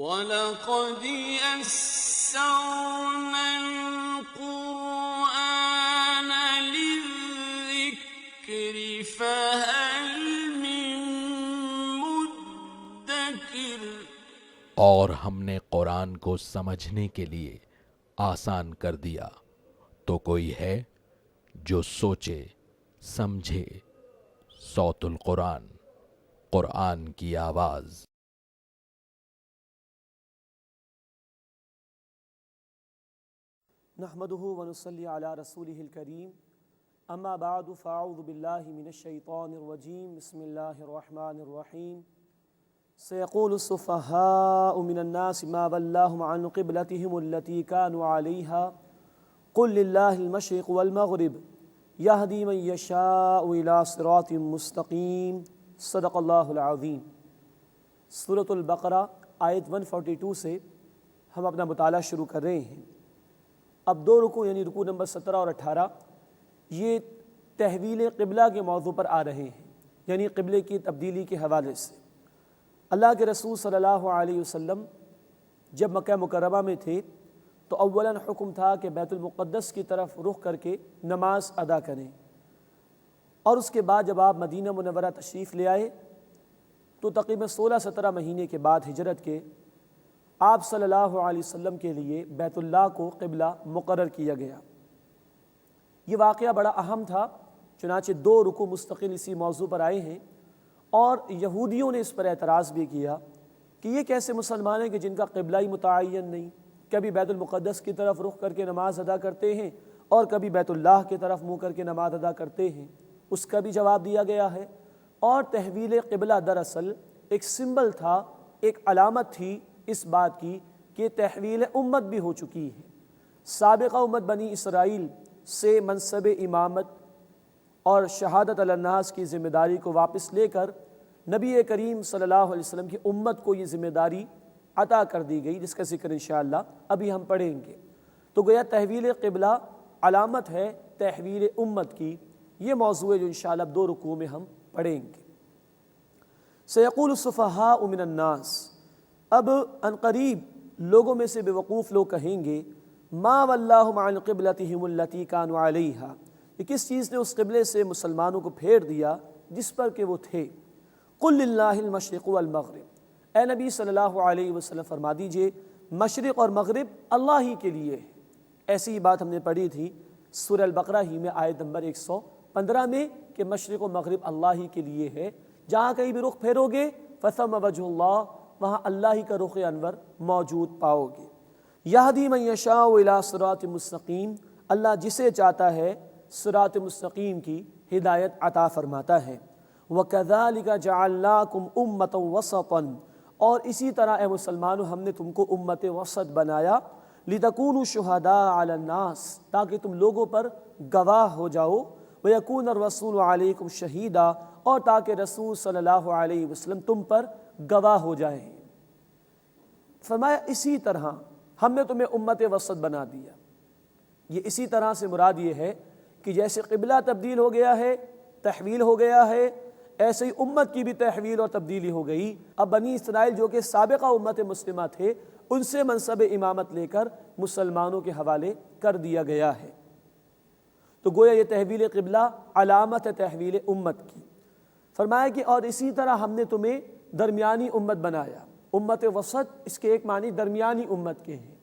وَلَقَدْ يَسَّرْنَا الْقُرْآنَ لِلذِّكْرِ فَهَلْ مِن مُّدَّكِرٍ۔ اور ہم نے قرآن کو سمجھنے کے لیے آسان کر دیا، تو کوئی ہے جو سوچے سمجھے۔ صوت القرآن، قرآن کی آواز۔ نحمده ونصلي على رسوله الكريم اما بعد فاعوذ بالله من الشيطان الرجيم بسم الله الرحمن الرحيم سيقول السفهاء من الناس ما ولاهم عن قبلتهم التي كانوا عليها قل لله المشرق والمغرب يهدي من يشاء إلى صراط مستقيم صدق اللہ العظیم۔ سورۃ البقرہ آیت 142 سے ہم اپنا مطالعہ شروع کر رہے ہیں۔ اب دو رکوع یعنی رکوع نمبر 17 اور 18 یہ تحویل قبلہ کے موضوع پر آ رہے ہیں، یعنی قبلے کی تبدیلی کے حوالے سے۔ اللہ کے رسول صلی اللہ علیہ وسلم جب مکہ مکرمہ میں تھے تو اولاً حکم تھا کہ بیت المقدس کی طرف رخ کر کے نماز ادا کریں، اور اس کے بعد جب آپ مدینہ منورہ تشریف لے آئے تو تقریباً 16-17 مہینے کے بعد ہجرت کے آپ صلی اللہ علیہ وسلم کے لیے بیت اللہ کو قبلہ مقرر کیا گیا۔ یہ واقعہ بڑا اہم تھا، چنانچہ 2 رکوع مستقل اسی موضوع پر آئے ہیں، اور یہودیوں نے اس پر اعتراض بھی کیا کہ یہ کیسے مسلمان ہیں کہ جن کا قبلہ ہی متعین نہیں، کبھی بیت المقدس کی طرف رخ کر کے نماز ادا کرتے ہیں اور کبھی بیت اللہ کی طرف منہ کر کے نماز ادا کرتے ہیں۔ اس کا بھی جواب دیا گیا ہے۔ اور تحویل قبلہ دراصل ایک سمبل تھا، ایک علامت تھی اس بات کی کہ تحویل امت بھی ہو چکی ہے۔ سابقہ امت بنی اسرائیل سے منصب امامت اور شہادت علی الناس کی ذمہ داری کو واپس لے کر نبی کریم صلی اللہ علیہ وسلم کی امت کو یہ ذمہ داری عطا کر دی گئی، جس کا ذکر انشاءاللہ ابھی ہم پڑھیں گے۔ تو گویا تحویل قبلہ علامت ہے تحویل امت کی، یہ موضوع ہے جو انشاءاللہ 2 رکوع میں ہم پڑھیں گے۔ سیقول السفہاء من الناس، اب عنقریب لوگوں میں سے بے وقوف لوگ کہیں گے ما ولاہم عن قبلتہم التی کانوا علیہا، کہ کس چیز نے اس قبلے سے مسلمانوں کو پھیر دیا جس پر کہ وہ تھے۔ قل للہ المشرق والمغرب، اے نبی صلی اللہ علیہ وسلم فرما دیجئے مشرق اور مغرب اللہ ہی کے لیے ہے۔ ایسی ہی بات ہم نے پڑھی تھی سورہ البقرہ ہی میں آیت نمبر 115 میں کہ مشرق و مغرب اللہ ہی کے لیے ہے۔ جہاں کہیں بھی رخ پھیرو گے فثم وجہ اللہ، وہاں اللہ ہی کا رخ انور موجود پاؤ گے۔ یہدی من یشاء الی صراط مستقیم، اللہ جسے چاہتا ہے صراط مستقیم کی ہدایت عطا فرماتا ہے۔ وَكَذَلِكَ جَعَلْنَاكُمْ أُمَّةً وَسَطًا، اور اسی طرح اے مسلمانوں ہم نے تم کو امت وسط بنایا، لِتَكُونُوا شُهَدَاءَ عَلَى النَّاسِ، تاکہ تم لوگوں پر گواہ ہو جاؤ، وَيَكُونَ الرَّسُولُ عَلَيْكُمْ شَهِيدًا، اور تاکہ رسول صلی اللہ علیہ وسلم تم پر گواہ ہو جائیں۔ فرمایا اسی طرح ہم نے تمہیں امت وسط بنا دیا۔ یہ اسی طرح سے مراد یہ ہے کہ جیسے قبلہ تبدیل ہو گیا ہے، تحویل ہو گیا ہے، ایسے ہی امت کی بھی تحویل اور تبدیلی ہو گئی۔ اب بنی اسرائیل جو کہ سابقہ امت مسلمہ تھے، ان سے منصب امامت لے کر مسلمانوں کے حوالے کر دیا گیا ہے۔ تو گویا یہ تحویل قبلہ علامت ہے تحویل امت کی۔ فرمایا کہ اور اسی طرح ہم نے تمہیں درمیانی امت بنایا۔ امت وسط اس کے ایک معنی درمیانی امت کے ہیں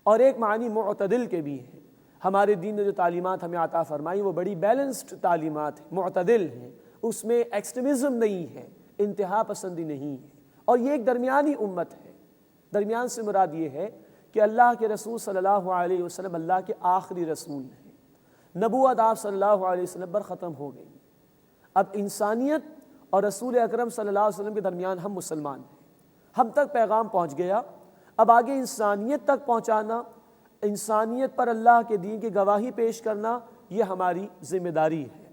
اور ایک معنی معتدل کے بھی ہیں۔ ہمارے دین نے جو تعلیمات ہمیں عطا فرمائی وہ بڑی بیلنسڈ تعلیمات ہیں، معتدل ہیں، اس میں ایکسٹریمزم نہیں ہے، انتہا پسندی نہیں ہے، اور یہ ایک درمیانی امت ہے۔ درمیان سے مراد یہ ہے کہ اللہ کے رسول صلی اللہ علیہ وسلم اللہ کے آخری رسول ہیں، نبوت آپ صلی اللہ علیہ وسلم پر ختم ہو گئی۔ اب انسانیت اور رسول اکرم صلی اللہ علیہ وسلم کے درمیان ہم مسلمان ہیں، ہم تک پیغام پہنچ گیا۔ اب آگے انسانیت تک پہنچانا، انسانیت پر اللہ کے دین کی گواہی پیش کرنا، یہ ہماری ذمہ داری ہے۔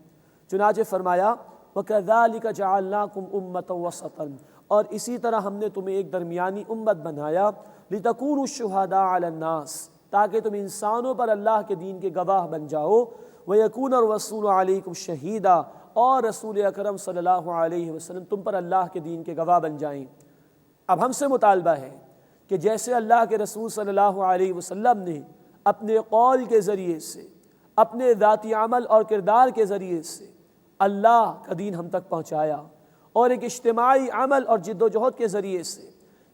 چنانچہ فرمایا وَكَذَلِكَ جَعَلْنَاكُمْ أُمَّةً وَسَطًا، اور اسی طرح ہم نے تمہیں ایک درمیانی امت بنایا، لِتَكُونُوا شُهَدَاءَ عَلَى النَّاسِ، تاکہ تم انسانوں پر اللہ کے دین کے گواہ بن جاؤ، وَيَكُونَ الرَّسُولُ عَلَيْكُمْ شَهِيدًا، اور رسول اکرم صلی اللہ علیہ وسلم تم پر اللہ کے دین کے گواہ بن جائیں۔ اب ہم سے مطالبہ ہے کہ جیسے اللہ کے رسول صلی اللہ علیہ وسلم نے اپنے قول کے ذریعے سے، اپنے ذاتی عمل اور کردار کے ذریعے سے اللہ کا دین ہم تک پہنچایا، اور ایک اجتماعی عمل اور جد و جہد کے ذریعے سے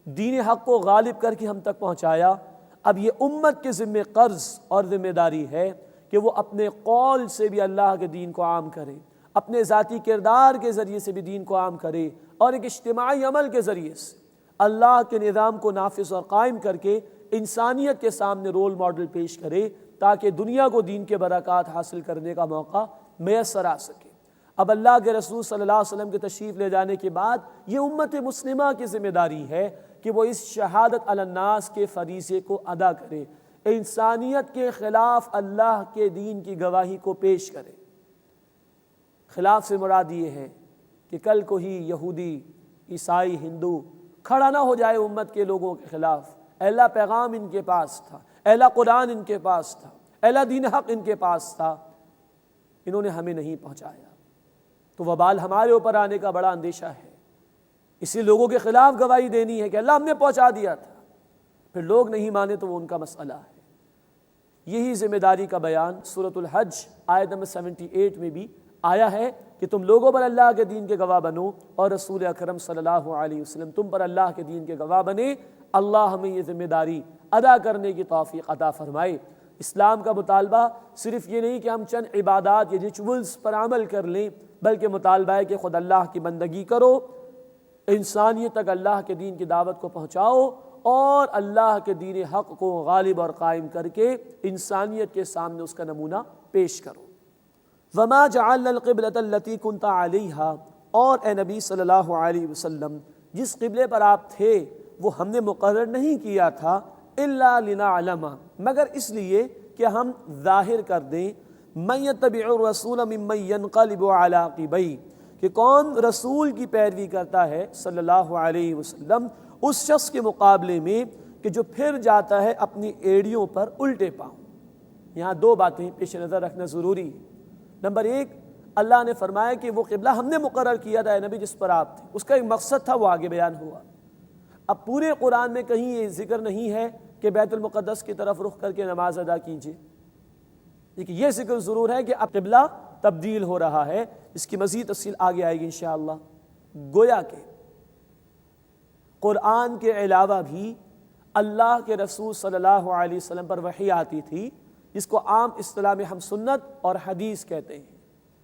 دین حق کو غالب کر کے ہم تک پہنچایا، اب یہ امت کے ذمہ قرض اور ذمہ داری ہے کہ وہ اپنے قول سے بھی اللہ کے دین کو عام کرے، اپنے ذاتی کردار کے ذریعے سے بھی دین کو عام کرے، اور ایک اجتماعی عمل کے ذریعے سے اللہ کے نظام کو نافذ اور قائم کر کے انسانیت کے سامنے رول ماڈل پیش کرے، تاکہ دنیا کو دین کے برکات حاصل کرنے کا موقع میسر آ سکے۔ اب اللہ کے رسول صلی اللہ علیہ وسلم کے تشریف لے جانے کے بعد یہ امت مسلمہ کی ذمہ داری ہے کہ وہ اس شہادت علی الناس کے فریضے کو ادا کرے، انسانیت کے خلاف اللہ کے دین کی گواہی کو پیش کرے۔ خلاف سے مراد یہ ہے کہ کل کو ہی یہودی، عیسائی، ہندو کھڑا نہ ہو جائے امت کے لوگوں کے خلاف، اہلا پیغام ان کے پاس تھا، اہلا قرآن ان کے پاس تھا، اہلا دین حق ان کے پاس تھا، انہوں نے ہمیں نہیں پہنچایا، تو وبال ہمارے اوپر آنے کا بڑا اندیشہ ہے۔ اسی لوگوں کے خلاف گواہی دینی ہے کہ اللہ ہم نے پہنچا دیا تھا، پھر لوگ نہیں مانے تو وہ ان کا مسئلہ ہے۔ یہی ذمہ داری کا بیان سورۃ الحج آیت نمبر 78 میں بھی آیا ہے کہ تم لوگوں پر اللہ کے دین کے گواہ بنو، اور رسول اکرم صلی اللہ علیہ وسلم تم پر اللہ کے دین کے گواہ بنے۔ اللہ ہمیں یہ ذمہ داری ادا کرنے کی توفیق عطا فرمائے۔ اسلام کا مطالبہ صرف یہ نہیں کہ ہم چند عبادات یا ریچولز پر عمل کر لیں، بلکہ مطالبہ ہے کہ خود اللہ کی بندگی کرو، انسانیت تک اللہ کے دین کی دعوت کو پہنچاؤ، اور اللہ کے دین حق کو غالب اور قائم کر کے انسانیت کے سامنے اس کا نمونہ پیش کرو۔ وَمَا جَعَلْنَا الْقِبْلَةَ الَّتِي كُنْتَ عَلَيْهَا، اور اے نبی صلی اللہ علیہ وسلم جس قبلے پر آپ تھے وہ ہم نے مقرر نہیں کیا تھا، إِلَّا لِنَعْلَمَ، مگر اس لیے کہ ہم ظاہر کر دیں، مَن يَتَّبِعُ الرَّسُولَ مِمَّن يَنْقَلِبُ عَلَىٰ عَقِبَيْهِ، کہ کون رسول کی پیروی کرتا ہے صلی اللہ علیہ وسلم اس شخص کے مقابلے میں کہ جو پھر جاتا ہے اپنی ایڑیوں پر الٹے پاؤں۔ یہاں دو باتیں پیش نظر رکھنا ضروری ہے۔ نمبر ایک، اللہ نے فرمایا کہ وہ قبلہ ہم نے مقرر کیا تھا اے نبی جس پر آپ تھے، اس کا ایک مقصد تھا، وہ آگے بیان ہوا۔ اب پورے قرآن میں کہیں یہ ذکر نہیں ہے کہ بیت المقدس کی طرف رخ کر کے نماز ادا کیجیے، لیکن یہ ذکر ضرور ہے کہ اب قبلہ تبدیل ہو رہا ہے، اس کی مزید تفصیل آگے آئے گی انشاءاللہ۔ گویا کہ قرآن کے علاوہ بھی اللہ کے رسول صلی اللہ علیہ وسلم پر وحی آتی تھی، جس کو عام اصطلاح میں ہم سنت اور حدیث کہتے ہیں،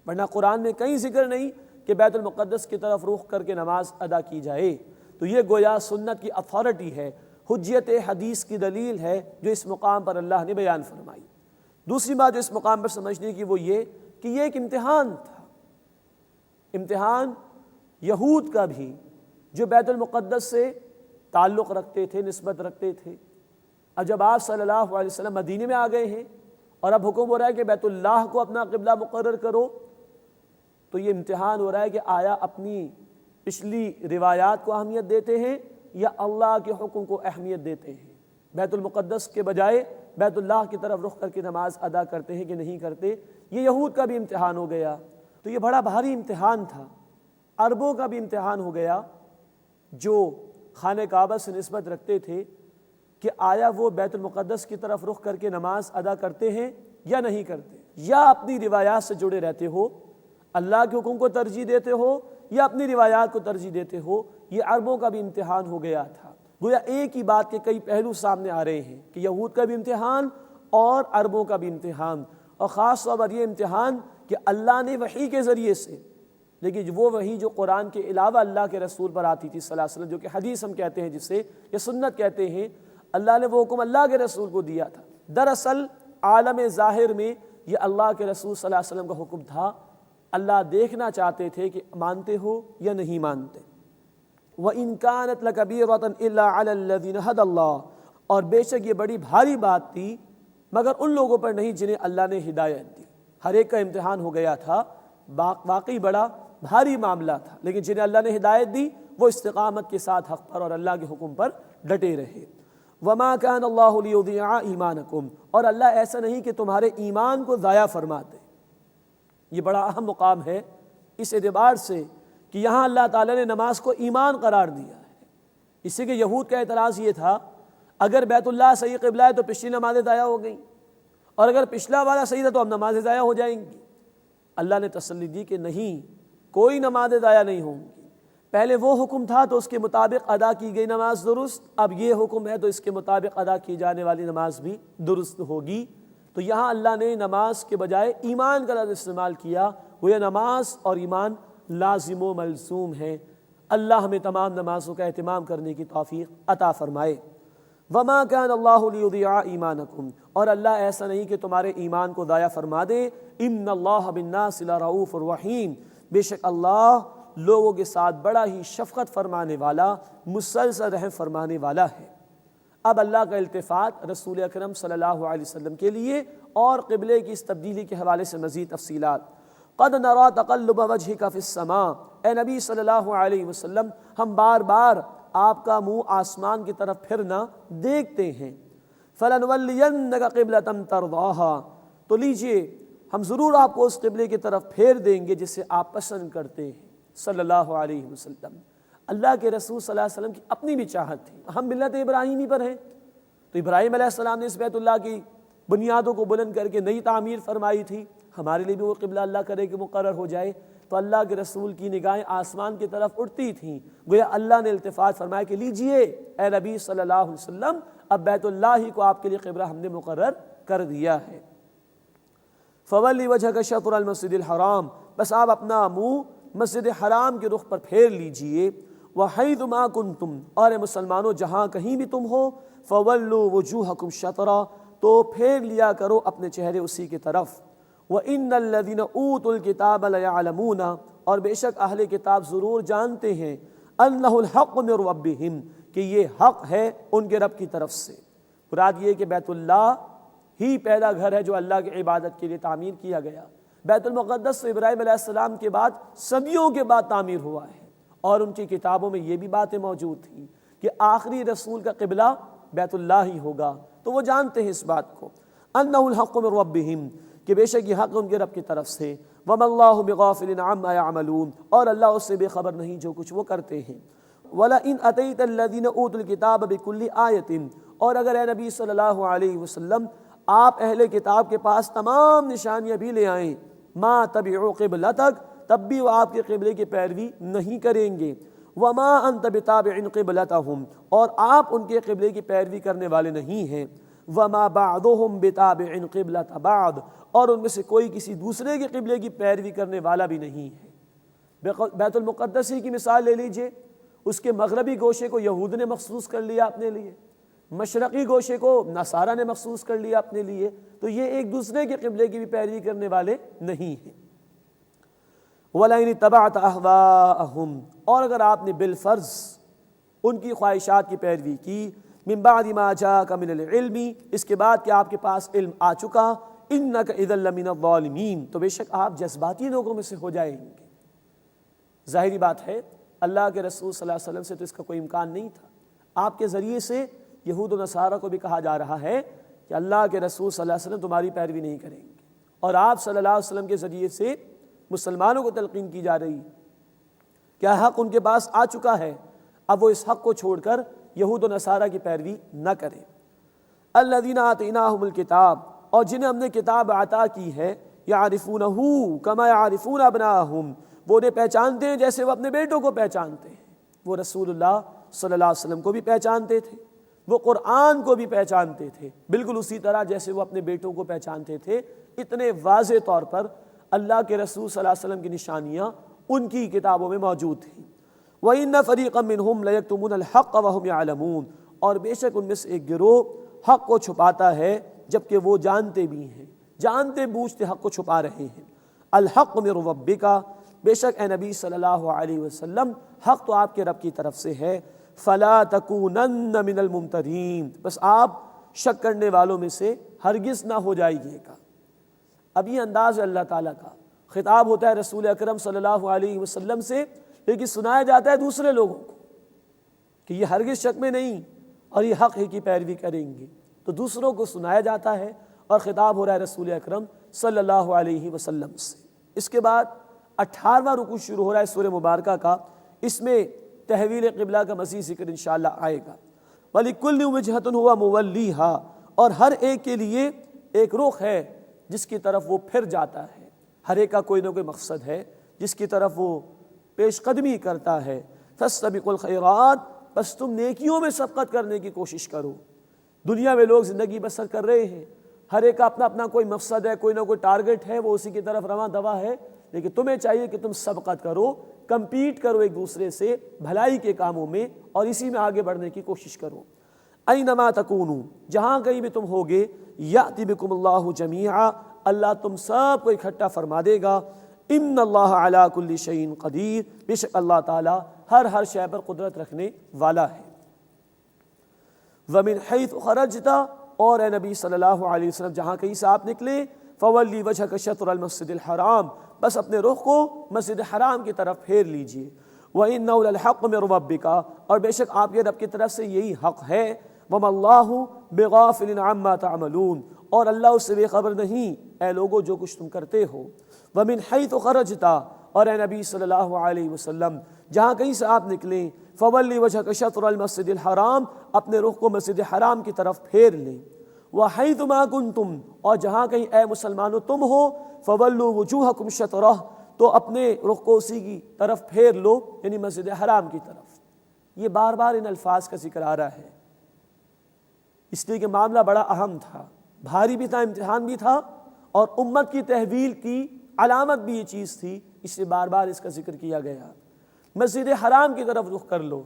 ورنہ قرآن میں کہیں ذکر نہیں کہ بیت المقدس کی طرف رخ کر کے نماز ادا کی جائے۔ تو یہ گویا سنت کی اتھارٹی ہے، حجت حدیث کی دلیل ہے جو اس مقام پر اللہ نے بیان فرمائی۔ دوسری بات جو اس مقام پر سمجھنے کی وہ یہ کہ یہ ایک امتحان تھا، امتحان یہود کا بھی جو بیت المقدس سے تعلق رکھتے تھے، نسبت رکھتے تھے۔ اب جب آپ صلی اللہ علیہ وسلم مدینے میں آ گئے ہیں اور اب حکم ہو رہا ہے کہ بیت اللہ کو اپنا قبلہ مقرر کرو، تو یہ امتحان ہو رہا ہے کہ آیا اپنی پچھلی روایات کو اہمیت دیتے ہیں یا اللہ کے حکم کو اہمیت دیتے ہیں؟ بیت المقدس کے بجائے بیت اللہ کی طرف رخ کر کے نماز ادا کرتے ہیں کہ نہیں کرتے؟ یہ یہود کا بھی امتحان ہو گیا، تو یہ بڑا بھاری امتحان تھا۔ عربوں کا بھی امتحان ہو گیا جو خانہ کعبہ سے نسبت رکھتے تھے کہ آیا وہ بیت المقدس کی طرف رخ کر کے نماز ادا کرتے ہیں یا نہیں کرتے، یا اپنی روایات سے جڑے رہتے ہو، اللہ کے حکم کو ترجیح دیتے ہو یا اپنی روایات کو ترجیح دیتے ہو۔ یہ عربوں کا بھی امتحان ہو گیا تھا۔ گویا ایک ہی بات کے کئی پہلو سامنے آ رہے ہیں کہ یہود کا بھی امتحان اور عربوں کا بھی امتحان، اور خاص طور پر یہ امتحان کہ اللہ نے وحی کے ذریعے سے، لیکن وہ وحی جو قرآن کے علاوہ اللہ کے رسول پر آتی تھی صلی اللہ علیہ وسلم، جو کہ حدیث ہم کہتے ہیں جسے، یا سنت کہتے ہیں، اللہ نے وہ حکم اللہ کے رسول کو دیا تھا۔ دراصل عالم ظاہر میں یہ اللہ کے رسول صلی اللہ علیہ وسلم کا حکم تھا، اللہ دیکھنا چاہتے تھے کہ مانتے ہو یا نہیں مانتے۔ وَإِن كَانَتْ لَكَبِيرَةً إِلَّا عَلَى الَّذِينَ هَدَى اللَّهُ، اور بے شک یہ بڑی بھاری بات تھی مگر ان لوگوں پر نہیں جنہیں اللہ نے ہدایت دی۔ ہر ایک کا امتحان ہو گیا تھا، واقعی بڑا بھاری معاملہ تھا، لیکن جنہیں اللہ نے ہدایت دی وہ استقامت کے ساتھ حق پر اور اللہ کے حکم پر ڈٹے رہے۔ وَمَا كَانَ اللَّهُ لِيُضِيعَ إِيمَانَكُمْ، اور اللہ ایسا نہیں کہ تمہارے ایمان کو ضائع فرما دے۔ یہ بڑا اہم مقام ہے اس اعتبار سے کہ یہاں اللہ تعالیٰ نے نماز کو ایمان قرار دیا ہے۔ اس سے کہ یہود کا اعتراض یہ تھا اگر بیت اللہ صحیح قبلہ ہے تو پچھلی نمازیں ضائع ہو گئیں، اور اگر پچھلا والا صحیح تھا تو اب نمازیں ضائع ہو جائیں گی۔ اللہ نے تسلی دی کہ نہیں، کوئی نمازیں ضائع نہیں ہوں گی۔ پہلے وہ حکم تھا تو اس کے مطابق ادا کی گئی نماز درست، اب یہ حکم ہے تو اس کے مطابق ادا کی جانے والی نماز بھی درست ہوگی۔ تو یہاں اللہ نے نماز کے بجائے ایمان کا لفظ استعمال کیا، وہ یہ نماز اور ایمان لازم و ملزوم ہے۔ اللہ ہمیں تمام نمازوں کا اہتمام کرنے کی توفیق عطا فرمائے۔ وَمَا كَانَ اللَّهُ لِيُضِيعَ إِيمَانَكُمْ، اور اللہ ایسا نہیں کہ تمہارے ایمان کو ضائع فرما دے۔ إِنَّ اللَّهَ بِالنَّاسِ لَرَؤُوفٌ رَحِيمٌ، بے شک اللہ لوگوں کے ساتھ بڑا ہی شفقت فرمانے والا، مسلسل رحم فرمانے والا ہے۔ اب اللہ کا التفات رسول اکرم صلی اللہ علیہ وسلم کے لیے اور قبلے کی اس تبدیلی کے حوالے سے مزید تفصیلات۔ قَدْ نَرَى تَقَلُّبَ وَجْهِكَ فِي السَّمَاءِ، اے نبی صلی اللہ علیہ وسلم، ہم بار بار آپ کا منہ آسمان کی طرف پھرنا دیکھتے ہیں۔ فَلَنُوَلِّيَنَّكَ قِبْلَةً تَرْضَاهَا، تو لیجئے ہم ضرور آپ کو اس قبلے کی طرف پھیر دیں گے جسے آپ پسند کرتے ہیں صلی اللہ علیہ وسلم۔ اللہ کے رسول صلی اللہ علیہ وسلم کی اپنی بھی چاہت تھی۔ ہم ملت ابراہیمی پر ہیں، تو ابراہیم علیہ السلام نے اس بیت اللہ کی بنیادوں کو بلند کر کے نئی تعمیر فرمائی تھی، ہمارے لیے بھی وہ قبلہ اللہ کرے کہ مقرر ہو جائے۔ تو اللہ کے رسول کی نگاہیں آسمان کی طرف اٹھتی تھیں، گویا اللہ نے التفات فرمایا کہ لیجئے اے نبی صلی اللہ علیہ وسلم، اب بیت اللہ ہی کو آپ کے لیے قبلہ ہم نے مقرر کر دیا ہے۔ فَوَلِّ وَجْهَكَ شَطْرَ الْمَسْجِدِ الْحَرَامِ، بس آپ اپنا منہ مسجد حرام کے رخ پر پھیر لیجئے۔ وَحَيْثُ مَا كُنْتُمْ، اور اے مسلمانوں جہاں کہیں بھی تم ہو، فَوَلُّوا وُجُوهَكُمْ شَطْرًا، تو پھیر لیا کرو اپنے چہرے اسی کی طرف۔ وَإِنَّ الَّذِينَ أُوتُوا الْكِتَابَ لَيَعْلَمُونَ، اور بے شک اہل کتاب ضرور جانتے ہیں، أَنَّهُ الْحَقُّ مِنْ رَبِّهِمْ، کہ یہ حق ہے ان کے رب کی طرف سے۔ مراد یہ کہ بیت اللہ ہی پہلا گھر ہے جو اللہ کی عبادت کے لیے تعمیر کیا گیا۔ بیت المقدس تو ابراہیم علیہ السلام کے بعد صدیوں کے بعد تعمیر ہوا ہے، اور ان کی کتابوں میں یہ بھی باتیں موجود تھیں کہ آخری رسول کا قبلہ بیت اللہ ہی ہوگا، تو وہ جانتے ہیں اس بات کو۔ أَنَّهُ الْحَقُّ مِنْ رَبِّهِمْ، کہ بے شک یہ حق ان کے رب کی طرف سے۔ وَمَا اللَّهُ بِغَافِلٍ عَمَّا يَعْمَلُونَ، اور اللہ اس سے بے خبر نہیں جو کچھ وہ کرتے ہیں۔ وَلَئِنْ أَتَيْتَ الَّذِينَ أُوتُوا الْكِتَابَ بِكُلِّ آيَةٍ، اور اگر اے نبی صلی اللہ علیہ وسلم آپ اہل کتاب کے پاس تمام نشانیاں بھی لے آئیں، مَا تَبِعُوا قِبْلَتَكَ، تب بھی وہ آپ کے قبلے کی پیروی نہیں کریں گے۔ وَمَا أَنْتَ بِتَابِعٍ قِبْلَتَهُمْ، اور آپ ان کے قبلے کی پیروی کرنے والے نہیں ہیں۔ وَمَا بَعْضُهُمْ بِتَابِعٍ قِبْلَةَ بَعْضٍ، اور ان میں سے کوئی کسی دوسرے کے قبلے کی پیروی کرنے والا بھی نہیں ہے۔ بیت المقدس کی مثال لے لیجئے، اس کے مغربی گوشے کو یہود نے مخصوص کر لیا اپنے لیے، مشرقی گوشے کو نصارہ نے مخصوص کر لیا اپنے لیے، تو یہ ایک دوسرے کے قبلے کی بھی پیروی کرنے والے نہیں ہیں۔ وَلَئِنِ اتَّبَعْتَ أَهْوَاءَهُمْ، اور اگر آپ نے بالفرض ان کی خواہشات کی پیروی کی، من بعد ما جاءك من العلم، اس کے بعد کہ آپ کے پاس علم آ چکا، انك اذا لمن الظالمین، تو بے شک آپ جذباتی لوگوں میں سے ہو جائیں گے۔ ظاہری بات ہے اللہ کے رسول صلی اللہ علیہ وسلم سے تو اس کا کوئی امکان نہیں تھا، آپ کے ذریعے سے یہود و نصارہ کو بھی کہا جا رہا ہے کہ اللہ کے رسول صلی اللہ علیہ وسلم تمہاری پیروی نہیں کریں گے، اور آپ صلی اللہ علیہ وسلم کے ذریعے سے مسلمانوں کو تلقین کی جا رہی ہے کیا حق ان کے پاس آ چکا ہے، اب وہ اس حق کو چھوڑ کر یہود و نصارہ کی پیروی نہ کریں۔ الذین آتیناہم الکتاب، اور جنہیں ہم نے کتاب عطا کی ہے، یعرفونہ کما یعرفون ابناءہم، وہ انہیں پہچانتے ہیں جیسے وہ اپنے بیٹوں کو پہچانتے ہیں۔ وہ رسول اللہ صلی اللہ علیہ وسلم کو بھی پہچانتے تھے، وہ قرآن کو بھی پہچانتے تھے، بالکل اسی طرح جیسے وہ اپنے بیٹوں کو پہچانتے تھے۔ اتنے واضح طور پر اللہ کے رسول صلی اللہ علیہ وسلم کی نشانیاں ان کی کتابوں میں موجود تھیں۔ وَإِنَّ فَرِيقًا مِّنْهُمْ لَيَكْتُمُونَ الْحَقَّ وَهُمْ يَعْلَمُونَ، اور بے شک ان میں سے ایک گروہ حق کو چھپاتا ہے جبکہ وہ جانتے بھی ہیں، جانتے بوجھتے حق کو چھپا رہے ہیں۔ الحق من ربک، بے شک اے نبی صلی اللہ علیہ وسلم حق تو آپ کے رب کی طرف سے ہے۔ فَلَا تَكُونَنَّ مِنَ الْمُمْتَرِينَ، بس آپ شک کرنے والوں میں سے ہرگز نہ ہو جائیے گا۔ اب یہ انداز ہے اللہ تعالیٰ کا، خطاب ہوتا ہے رسول اکرم صلی اللہ علیہ وسلم سے، لیکن سنایا جاتا ہے دوسرے لوگوں کو کہ یہ ہرگز شک میں نہیں اور یہ حق ہی کی پیروی کریں گے، تو دوسروں کو سنایا جاتا ہے اور خطاب ہو رہا ہے رسول اکرم صلی اللہ علیہ وسلم سے۔ اس کے بعد 18واں رکوع شروع ہو رہا ہے سورہ مبارکہ کا، اس میں تحویل قبلہ کا مزید ذکر انشاءاللہ آئے گا۔ وَلِكُلِّ وِجْهَةٌ هُوَ مُوَلِّيهَا، اور ہر ایک کے لیے ایک رخ ہے جس کی طرف وہ پھر جاتا ہے، ہر ایک کا کوئی نہ کوئی مقصد ہے جس کی طرف وہ پیش قدمی کرتا ہے۔ فَاسْتَبِقُوا الْخَيْرَاتِ، بس تم نیکیوں میں سبقت کرنے کی کوشش کرو۔ دنیا میں لوگ زندگی بسر کر رہے ہیں، ہر ایک کا اپنا اپنا کوئی مقصد ہے، کوئی نہ کوئی ٹارگٹ ہے، وہ اسی کی طرف رواں دوا ہے، لیکن تمہیں چاہیے کہ تم سبقت کرو، کمپیٹ کرو ایک دوسرے سے بھلائی کے کاموں میں، اور اسی میں آگے بڑھنے کی کوشش کرو۔ اینما تکونوا، جہاں کہیں بھی تم ہوگے، یأتی بکم اللہ جمیعا، اللہ تم سب کو اکٹھا فرما دے گا۔ ان اللہ علی کل شیء قدیر، بے شک اللہ تعالیٰ ہر شے پر قدرت رکھنے والا ہے۔ ومن حیث خرجت، اور اے نبی صلی اللہ علیہ وسلم جہاں کہیں سے آپ نکلے، فولی وجہک شطر المسجد الحرام، بس اپنے رخ کو مسجد حرام کی طرف پھیر لیجئے۔ وَإِنَّهُ لَلْحَقُّ مِن رَبِّكَ، اور بے شک آپ کے رب کی طرف سے یہی حق ہے۔ وَمَا اللَّهُ بِغَافِلٍ عَمَّا تَعْمَلُونَ، اور اللہ اس سے بے خبر نہیں اے لوگو جو کچھ تم کرتے ہو۔ وَمِنْ حَيْثُ خَرَجْتَ، اور اے نبی صلی اللہ علیہ وسلم جہاں کہیں سے آپ نکلیں، فَوَلِّ وَجْهَكَ شَطْرَ الْمَسْجِدِ الْحَرَامِ، اپنے رخ کو مسجد حرام کی طرف پھیر لیں۔ وَحَيْثُ مَا كُنْتُمْ، اور جہاں کہیں اے مسلمانوں تم ہو، فَوَلُّوا وُجُوهَكُمْ شَطْرَهُ، تو اپنے رخ کو اسی کی طرف پھیر لو، یعنی مسجد حرام کی طرف۔ یہ بار بار ان الفاظ کا ذکر آ رہا ہے، اس لیے کہ معاملہ بڑا اہم تھا، بھاری بھی تھا، امتحان بھی تھا، اور امت کی تحویل کی علامت بھی یہ چیز تھی، اس سے بار بار اس کا ذکر کیا گیا۔ مسجد حرام کی طرف رخ کر لو۔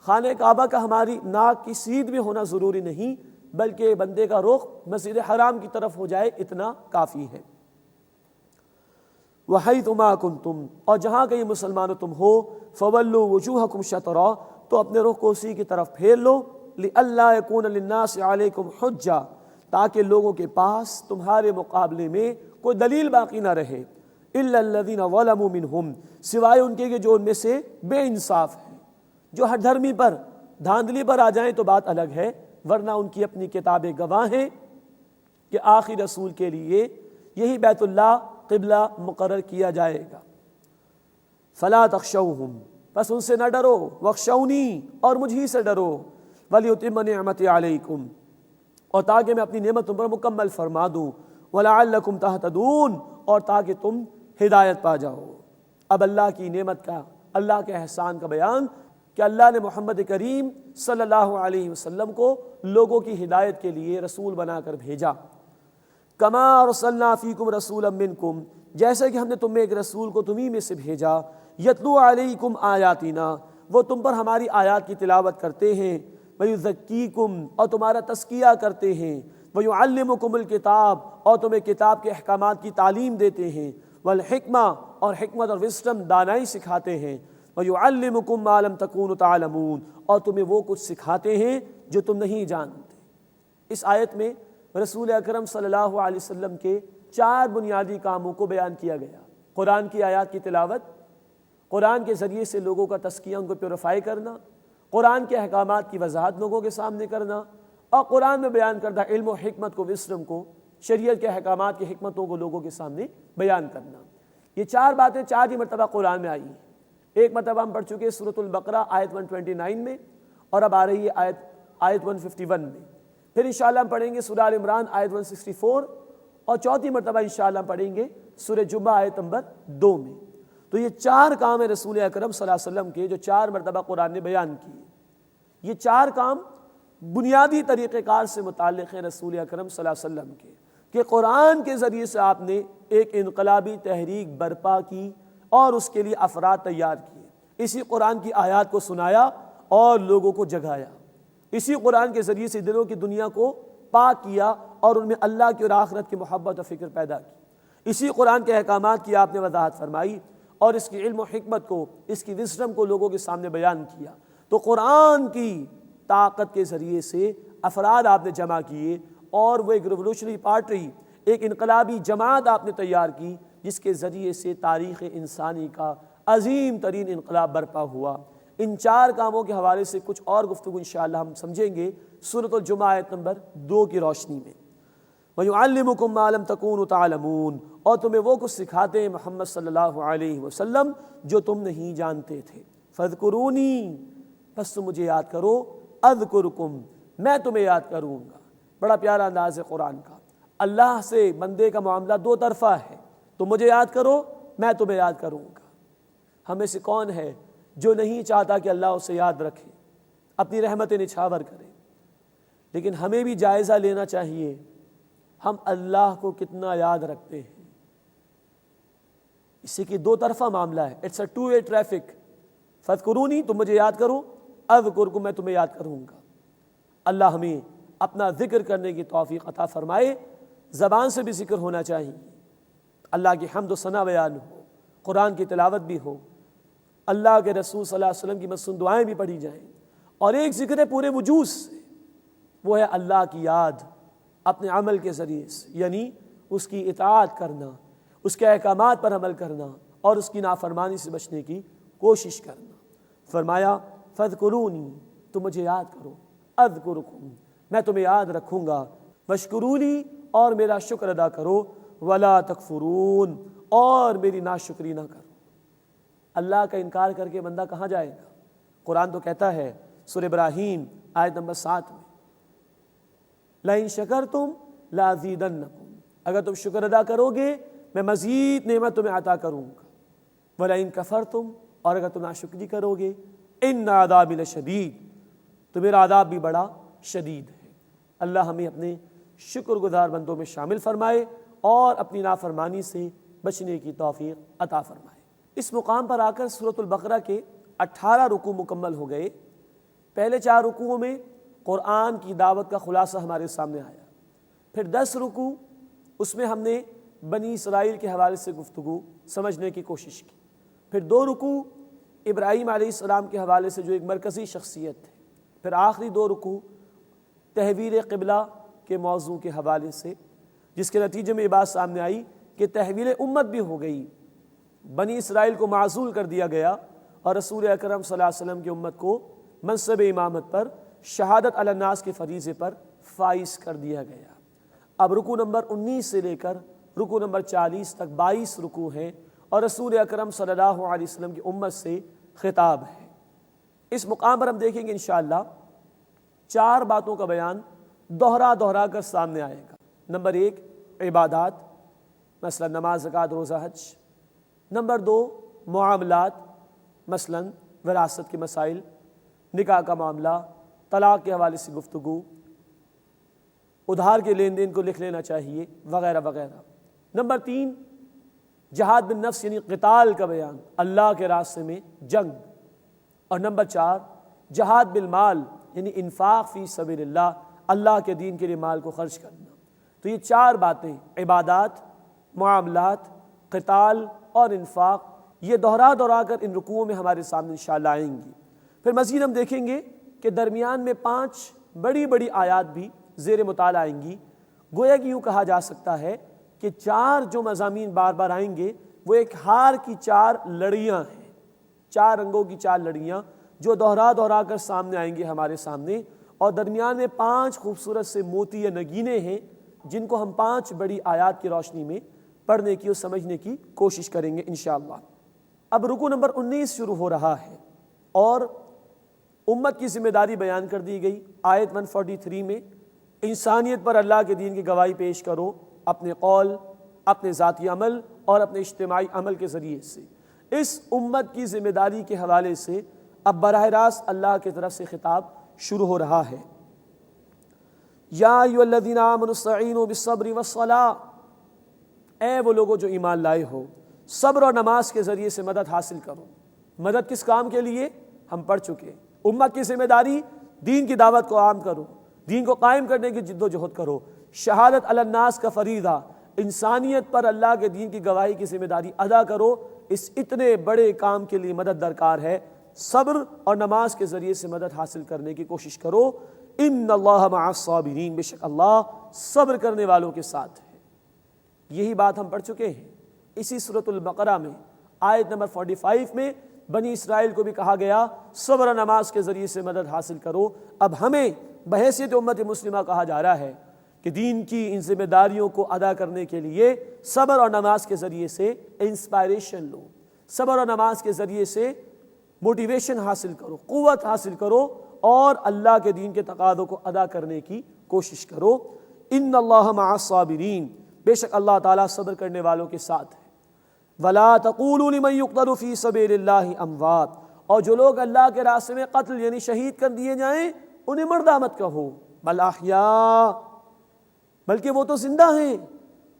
خانہ کعبہ کا ہماری ناک کی سیدھ میں ہونا ضروری نہیں، بلکہ بندے کا رخ مسجد حرام کی طرف ہو جائے اتنا کافی ہے۔ وَحَيْثُ مَا كُنْتُمْ، اور جہاں کہیں مسلمانوں تم ہو، فَوَلُّوا وُجُوهَكُمْ شَطْرَهُ، تو اپنے رخ کو اسی کی طرف پھیر لو۔ لِأَلَّا يَكُونَ لِلنَّاسِ عَلَيْكُمْ حُجَّةٌ، تاکہ لوگوں کے پاس تمہارے مقابلے میں کوئی دلیل باقی نہ رہے، إِلَّا الَّذِينَ ظَلَمُوا مِنْهُمْ، سوائے ان کے کہ جو ان میں سے بے انصاف ہیں، جو ہر دھرمی پر دھاندلی پر آ جائیں تو بات الگ ہے، ورنہ ان کی اپنی کتابیں گواہ ہیں کہ آخری رسول کے لیے یہی بیت اللہ قبلہ مقرر کیا جائے گا۔ فَلَا تَخْشَوْهُمْ، بس ان سے نہ ڈرو، وَاخْشَوْنِی، اور مجھ ہی سے ڈرو، وَلِيُتِمَّ نِعْمَتِي عَلَيْكُمْ، اور تاکہ میں اپنی نعمت تم پر مکمل فرما دوں، وَلَعَلَّكُمْ تَهْتَدُونَ، اور تاکہ تم ہدایت پا جاؤ۔ اب اللہ کی نعمت کا، اللہ کے احسان کا بیان کہ اللہ نے محمد کریم صلی اللہ علیہ وسلم کو لوگوں کی ہدایت کے لیے رسول بنا کر بھیجا۔ کما ارسلنا فیکم رسولا منکم، جیسے کہ ہم نے تم میں ایک رسول کو تمہیں میں سے بھیجا، یتلو علیکم آیاتنا، وہ تم پر ہماری آیات کی تلاوت کرتے ہیں، ویزکیکم، اور تمہارا تزکیہ کرتے ہیں، ویعلمکم الکتاب، اور تمہیں کتاب کے احکامات کی تعلیم دیتے ہیں، والحکمہ، اور حکمت اور وزڈم دانائی سکھاتے ہیں، وَيُعَلِّمُكُمْ مَا لَمْ تَكُونُوا تَعْلَمُونَ، اور تمہیں وہ کچھ سکھاتے ہیں جو تم نہیں جانتے۔ اس آیت میں رسول اکرم صلی اللہ علیہ وسلم کے 4 بنیادی کاموں کو بیان کیا گیا۔ قرآن کی آیات کی تلاوت، قرآن کے ذریعے سے لوگوں کا تزکیہ، ان کو پیوریفائی کرنا، قرآن کے احکامات کی وضاحت لوگوں کے سامنے کرنا، اور قرآن میں بیان کردہ علم و حکمت کو، وزڈم کو، شریعت کے احکامات کی حکمتوں کو لوگوں کے سامنے بیان کرنا۔ یہ 4 باتیں 4 ہی مرتبہ قرآن میں آئی ہیں۔ ایک مرتبہ ہم پڑھ چکے ہیں سورۃ البقرہ آیت 129 میں، اور اب آ رہی ہے آیت 151 میں۔ پھر انشاءاللہ ہم پڑھیں گے سورہ آل عمران آیت 164، اور چوتھی مرتبہ انشاءاللہ ہم پڑھیں گے سورہ جمعہ آیت نمبر 2 میں۔ تو یہ 4 کام ہیں رسول اکرم صلی اللہ علیہ وسلم کے جو 4 مرتبہ قرآن نے بیان کیے۔ یہ 4 کام بنیادی طریقہ کار سے متعلق ہیں رسول اکرم صلی اللہ علیہ وسلم کے، کہ قرآن کے ذریعے سے آپ نے ایک انقلابی تحریک برپا کی اور اس کے لیے افراد تیار کیے، اسی قرآن کی آیات کو سنایا اور لوگوں کو جگایا، اسی قرآن کے ذریعے سے دلوں کی دنیا کو پاک کیا اور ان میں اللہ کی اور آخرت کی محبت و فکر پیدا کی، اسی قرآن کے احکامات کی آپ نے وضاحت فرمائی اور اس کی علم و حکمت کو، اس کی وزڈم کو لوگوں کے سامنے بیان کیا۔ تو قرآن کی طاقت کے ذریعے سے افراد آپ نے جمع کیے اور وہ ایک ریولوشنری پارٹی، ایک انقلابی جماعت آپ نے تیار کی، جس کے ذریعے سے تاریخ انسانی کا عظیم ترین انقلاب برپا ہوا۔ ان 4 کاموں کے حوالے سے کچھ اور گفتگو انشاءاللہ ہم سمجھیں گے سورۃ الجمعہ آیت نمبر 2 کی روشنی میں۔ وَيُعَلِّمُكُمْ مَا لَمْ تَكُونُوا تَعْلَمُونَ، اور تمہیں وہ کچھ سکھاتے ہیں محمد صلی اللہ علیہ وسلم جو تم نہیں جانتے تھے۔ فَاذْكُرُونِي، بس تم مجھے یاد کرو، اذکرکم، میں تمہیں یاد کروں گا۔ بڑا پیارا انداز ہے قرآن کا۔ اللہ سے بندے کا معاملہ دو طرفہ ہے، تم مجھے یاد کرو، میں تمہیں یاد کروں گا۔ ہمیں سے کون ہے جو نہیں چاہتا کہ اللہ اسے یاد رکھے، اپنی رحمت نچھاور کرے؟ لیکن ہمیں بھی جائزہ لینا چاہیے ہم اللہ کو کتنا یاد رکھتے ہیں۔ اسی کی دو طرفہ معاملہ ہے، it's a two way traffic. فاذکرونی، تم مجھے یاد کرو، اذکرکم، میں تمہیں یاد کروں گا۔ اللہ ہمیں اپنا ذکر کرنے کی توفیق عطا فرمائے، زبان سے بھی ذکر ہونا چاہیے، اللہ کی حمد و ثنا بیان ہو، قرآن کی تلاوت بھی ہو، اللہ کے رسول صلی اللہ علیہ وسلم کی مسنون دعائیں بھی پڑھی جائیں، اور ایک ذکر ہے پورے وجود سے، وہ ہے اللہ کی یاد اپنے عمل کے ذریعے سے، یعنی اس کی اطاعت کرنا، اس کے احکامات پر عمل کرنا اور اس کی نافرمانی سے بچنے کی کوشش کرنا۔ فرمایا فاذکرونی، تم مجھے یاد کرو، اذکرکم، میں تمہیں یاد رکھوں گا، واشکرونی، اور میرا شکر ادا کرو، ولا تکفرون، اور میری ناشکری نہ کرو۔ اللہ کا انکار کر کے بندہ کہاں جائے گا؟ قرآن تو کہتا ہے سورہ ابراہیم آیت نمبر 7 میں، لئن شکرتم لازیدنکم، اگر تم شکر ادا کرو گے میں مزید نعمت تمہیں عطا کروں گا، ولئن کفرتم، اور اگر تم ناشکری کرو گے، ان عذابی لشدید، تو میرا عذاب بھی بڑا شدید ہے۔ اللہ ہمیں اپنے شکر گزار بندوں میں شامل فرمائے اور اپنی نافرمانی سے بچنے کی توفیق عطا فرمائے۔ اس مقام پر آ کر سورۃ البقرہ کے 18 رکوع مکمل ہو گئے۔ پہلے 4 رکوعوں میں قرآن کی دعوت کا خلاصہ ہمارے سامنے آیا، پھر 10 رکوع اس میں ہم نے بنی اسرائیل کے حوالے سے گفتگو سمجھنے کی کوشش کی، پھر 2 رکوع ابراہیم علیہ السلام کے حوالے سے جو ایک مرکزی شخصیت تھے، پھر آخری 2 رکوع تحویل قبلہ کے موضوع کے حوالے سے، جس کے نتیجے میں یہ بات سامنے آئی کہ تحویل امت بھی ہو گئی، بنی اسرائیل کو معزول کر دیا گیا اور رسول اکرم صلی اللہ علیہ وسلم کی امت کو منصب امامت پر، شہادت علی الناس کے فریضے پر فائز کر دیا گیا۔ اب رکوع نمبر 19 سے لے کر رکوع نمبر 40 تک 22 رکوع ہیں، اور رسول اکرم صلی اللہ علیہ وسلم کی امت سے خطاب ہے۔ اس مقام پر ہم دیکھیں گے انشاءاللہ 4 باتوں کا بیان دوہرا کر سامنے آئے گا۔ نمبر 1 عبادات، مثلا نماز، زکوٰۃ، روزہ، حج۔ نمبر 2 معاملات، مثلا وراثت کے مسائل، نکاح کا معاملہ، طلاق کے حوالے سے گفتگو، ادھار کے لین دین کو لکھ لینا چاہیے، وغیرہ وغیرہ۔ نمبر 3 جہاد بالنفس یعنی قتال کا بیان، اللہ کے راستے میں جنگ۔ اور نمبر 4 جہاد بالمال یعنی انفاق فی سبیل اللہ، اللہ کے دین کے لیے مال کو خرچ کرنا۔ تو یہ 4 باتیں، عبادات، معاملات، قتال اور انفاق، یہ دوہرا کر ان رکوعوں میں ہمارے سامنے انشاءاللہ آئیں گی۔ پھر مزید ہم دیکھیں گے کہ درمیان میں 5 بڑی آیات بھی زیر مطالعہ آئیں گی۔ گویا کہ یوں کہا جا سکتا ہے کہ 4 جو مضامین بار بار آئیں گے وہ ایک ہار کی 4 لڑیاں ہیں، 4 رنگوں کی 4 لڑیاں جو دوہرا کر سامنے آئیں گے ہمارے سامنے، اور درمیان میں 5 خوبصورت سے موتی یا نگینے ہیں جن کو ہم 5 بڑی آیات کی روشنی میں پڑھنے کی اور سمجھنے کی کوشش کریں گے انشاءاللہ۔ اب رکوع نمبر 19 شروع ہو رہا ہے اور امت کی ذمہ داری بیان کر دی گئی۔ آیت 143 میں انسانیت پر اللہ کے دین کی گواہی پیش کرو، اپنے قول، اپنے ذاتی عمل اور اپنے اجتماعی عمل کے ذریعے سے۔ اس امت کی ذمہ داری کے حوالے سے اب براہ راست اللہ کی طرف سے خطاب شروع ہو رہا ہے۔ یا ایھا الذین آمنوا استعینوا بالصبر والصلاۃ، اے وہ لوگوں جو ایمان لائے ہو، صبر اور نماز کے ذریعے سے مدد حاصل کرو۔ مدد کس کام کے لیے؟ ہم پڑھ چکے، امت کی ذمہ داری دین کی دعوت کو عام کرو، دین کو قائم کرنے کی جد و جہد کرو، شہادت علی الناس کا فریضہ، انسانیت پر اللہ کے دین کی گواہی کی ذمہ داری ادا کرو۔ اس اتنے بڑے کام کے لیے مدد درکار ہے، صبر اور نماز کے ذریعے سے مدد حاصل کرنے کی کوشش کرو۔ ان اللہ مع الصابرین، بے شک اللہ صبر کرنے والوں کے ساتھ ہے۔ یہی بات ہم پڑھ چکے ہیں اسی سورۃ البقرہ میں، آیت نمبر 45 میں بنی اسرائیل کو بھی کہا گیا صبر و نماز کے ذریعے سے مدد حاصل کرو۔ اب ہمیں بحیثیت امت مسلمہ کہا جا رہا ہے کہ دین کی ان ذمہ داریوں کو ادا کرنے کے لیے صبر اور نماز کے ذریعے سے انسپائریشن لو، صبر اور نماز کے ذریعے سے موٹیویشن حاصل کرو، قوت حاصل کرو اور اللہ کے دین کے تقاضوں کو ادا کرنے کی کوشش کرو۔ ان اللہ مع الصابرین، بے شک اللہ تعالیٰ صبر کرنے والوں کے ساتھ ہے۔ ولا تقولوا لمن يقتل في سبيل الله اموات، اور جو لوگ اللہ کے راستے میں قتل یعنی شہید کر دیے جائیں انہیں مردہ مت کہو، بل احیاء، بلکہ وہ تو زندہ ہیں،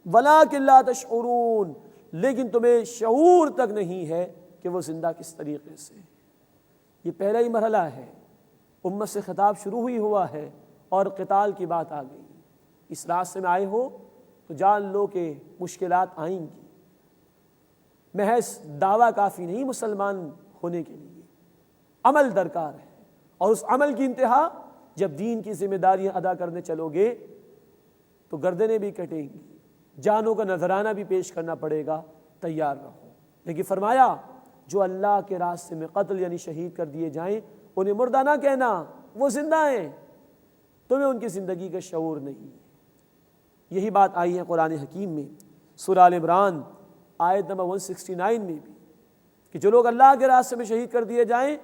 ولکن لا تشعرون، لیکن تمہیں شعور تک نہیں ہے کہ وہ زندہ کس طریقے سے۔ یہ پہلا ہی مرحلہ ہے، امت سے خطاب شروع ہی ہوا ہے اور قتال کی بات آ گئی۔ اس راستے میں آئے ہو تو جان لو کہ مشکلات آئیں گی۔ محض دعویٰ کافی نہیں مسلمان ہونے کے لیے، عمل درکار ہے، اور اس عمل کی انتہا جب دین کی ذمہ داریاں ادا کرنے چلو گے تو گردنیں بھی کٹیں گی، جانوں کا نذرانہ بھی پیش کرنا پڑے گا، تیار رہو۔ لیکن فرمایا جو اللہ کے راستے میں قتل یعنی شہید کر دیے جائیں انہیں مردہ نہ کہنا، وہ زندہ ہیں، تمہیں ان کی زندگی کا شعور نہیں ہے۔ یہی بات آئی ہے قرآن حکیم میں، سورہ آل عمران آیت نمبر 169 میں بھی، کہ جو لوگ اللہ کے راستے میں شہید کر دیے جائیں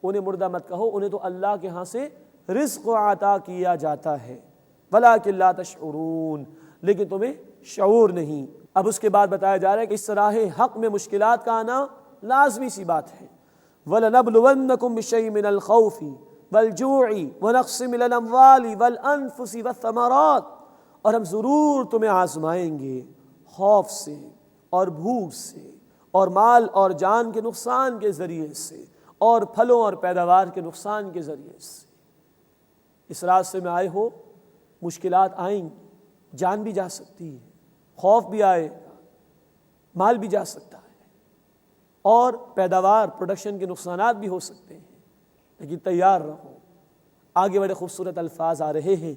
انہیں مردہ مت کہو، انہیں تو اللہ کے ہاں سے رزق عطا کیا جاتا ہے، وَلَٰكِن لَا تَشْعُرُونَ، لیکن تمہیں شعور نہیں۔ اب اس کے بعد بتایا جا رہا ہے کہ اس راہ حق میں مشکلات کا آنا لازمی سی بات ہے۔ وَلَنَبْلُوَنَّكُمْ بِشَيْءٍ مِّنَ الْخَوْفِ وَالْجُوعِ وَنَقْصٍ مِّنَ الْأَمْوَالِ وَالْأَنفُسِ وَالثَّمَرَاتِ، اور ہم ضرور تمہیں آزمائیں گے خوف سے اور بھوک سے اور مال اور جان کے نقصان کے ذریعے سے اور پھلوں اور پیداوار کے نقصان کے ذریعے سے۔ اس راستے میں آئے ہو مشکلات آئیں گی، جان بھی جا سکتی ہے، خوف بھی آئے گا، مال بھی جا سکتا ہے، اور پیداوار پروڈکشن کے نقصانات بھی ہو سکتے ہیں، لیکن تیار رہو۔ آگے بڑے خوبصورت الفاظ آ رہے ہیں،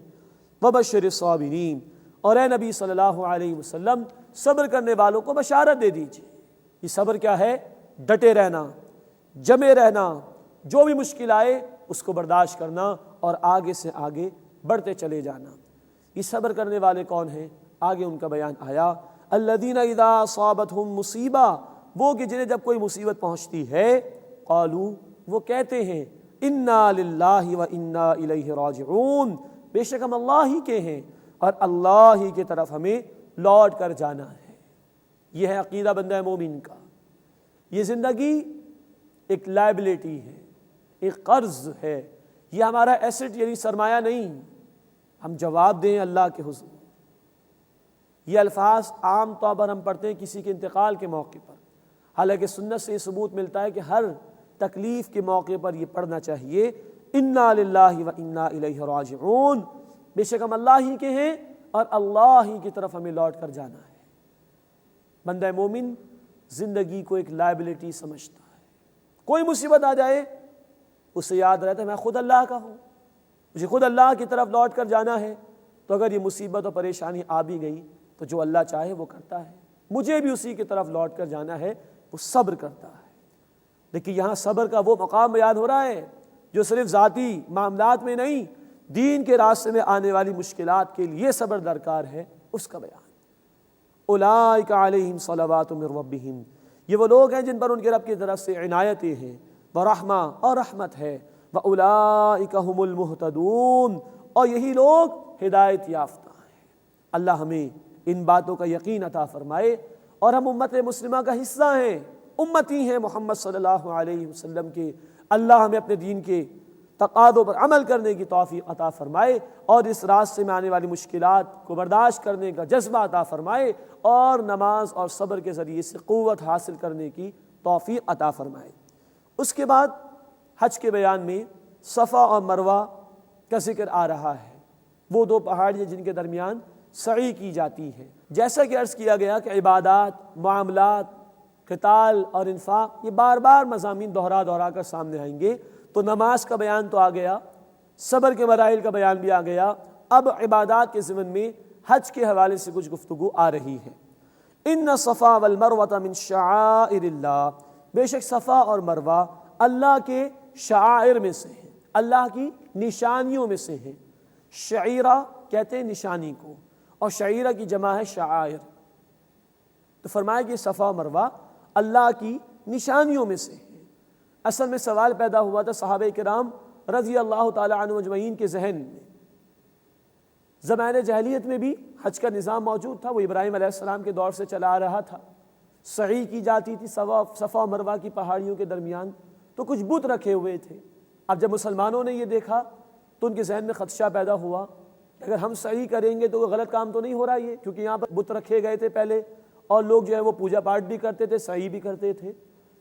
وَبَشِّرِ الصَّابِرِينَ، اور اے نبی صلی اللہ علیہ وسلم صبر کرنے والوں کو بشارت دے دیجیے۔ یہ صبر کیا ہے؟ ڈٹے رہنا، جمے رہنا، جو بھی مشکل آئے اس کو برداشت کرنا اور آگے سے آگے بڑھتے چلے جانا۔ یہ صبر کرنے والے کون ہیں؟ آگے ان کا بیان آیا، الذین اذا اصابتہم مصیبہ، وہ کہ جنہیں جب کوئی مصیبت پہنچتی ہے، قالوا، وہ کہتے ہیں، انا للہ و انا الیہ راجعون، بے شک ہم اللہ ہی کے ہیں اور اللہ ہی کی طرف ہمیں لوٹ کر جانا ہے۔ یہ ہے عقیدہ بندہ مومن کا۔ یہ زندگی ایک لائبلٹی ہے، ایک قرض ہے، یہ ہمارا ایسٹ یعنی سرمایہ نہیں۔ ہم جواب دیں اللہ کے حضور۔ یہ الفاظ عام طور پر ہم پڑھتے ہیں کسی کے انتقال کے موقع پر، حالانکہ سنت سے یہ ثبوت ملتا ہے کہ ہر تکلیف کے موقع پر یہ پڑھنا چاہیے، انا للہ و انا الیہ راجعون، بے شک ہم اللہ ہی کے ہیں اور اللہ ہی کی طرف ہمیں لوٹ کر جانا ہے۔ بندہ مومن زندگی کو ایک لائبلٹی سمجھتا ہے، کوئی مصیبت آ جائے اسے یاد رہتا ہے میں خود اللہ کا ہوں، مجھے خود اللہ کی طرف لوٹ کر جانا ہے، تو اگر یہ مصیبت اور پریشانی آ بھی گئی تو جو اللہ چاہے وہ کرتا ہے، مجھے بھی اسی کی طرف لوٹ کر جانا ہے، وہ صبر کرتا ہے۔ لیکن یہاں صبر کا وہ مقام بیان ہو رہا ہے جو صرف ذاتی معاملات میں نہیں، دین کے راستے میں آنے والی مشکلات کے لیے صبر درکار ہے، اس کا بیان۔ اولئک علیہم صلوات من ربہم، یہ وہ لوگ ہیں جن پر ان کے رب کی طرف سے عنایتیں ہیں، ورحمہ، اور رحمت ہے، واولئک هم المہتدون، اور یہی لوگ ہدایت یافتہ ہیں۔ اللہ ہمیں ان باتوں کا یقین عطا فرمائے، اور ہم امت مسلمہ کا حصہ ہیں، امتی ہیں محمد صلی اللہ علیہ وسلم کے۔ اللہ ہمیں اپنے دین کے تقاضوں پر عمل کرنے کی توفیق عطا فرمائے، اور اس راستے میں آنے والی مشکلات کو برداشت کرنے کا جذبہ عطا فرمائے، اور نماز اور صبر کے ذریعے سے قوت حاصل کرنے کی توفیق عطا فرمائے۔ اس کے بعد حج کے بیان میں صفا اور مروہ کا ذکر آ رہا ہے، وہ دو پہاڑیاں جن کے درمیان سعی کی جاتی ہے۔ جیسا کہ عرض کیا گیا کہ عبادات، معاملات، قتال اور انفاق، یہ بار بار مضامین دہرا کر سامنے آئیں گے، تو نماز کا بیان تو آ گیا، صبر کے مراحل کا بیان بھی آ گیا، اب عبادات کے ضمن میں حج کے حوالے سے کچھ گفتگو آ رہی ہے۔ ان الصفا والمروۃ من شعائر اللہ، بے شک صفا اور مروہ اللہ کے شعائر میں سے ہیں، اللہ کی نشانیوں میں سے ہیں۔ شعیرہ کہتے ہیں نشانی کو، اور شعیرہ کی جمع ہے شعائر۔ تو فرمایا کہ صفا و مروہ اللہ کی نشانیوں میں سے ہیں۔ اصل میں سوال پیدا ہوا تھا صحابہ کرام رضی اللہ تعالی عنہ اجمعین کے ذہن میں زمانہ جاہلیت میں بھی حج کا نظام موجود تھا، وہ ابراہیم علیہ السلام کے دور سے چلا آ رہا تھا، سعی کی جاتی تھی صفا و مروہ کی پہاڑیوں کے درمیان، تو کچھ بت رکھے ہوئے تھے۔ اب جب مسلمانوں نے یہ دیکھا تو ان کے ذہن میں خدشہ پیدا ہوا کہ اگر ہم سعی کریں گے تو کوئی غلط کام تو نہیں ہو رہا یہ، کیونکہ یہاں پر بت رکھے گئے تھے پہلے اور لوگ جو ہے وہ پوجا پاٹ بھی کرتے تھے، سعی بھی کرتے تھے۔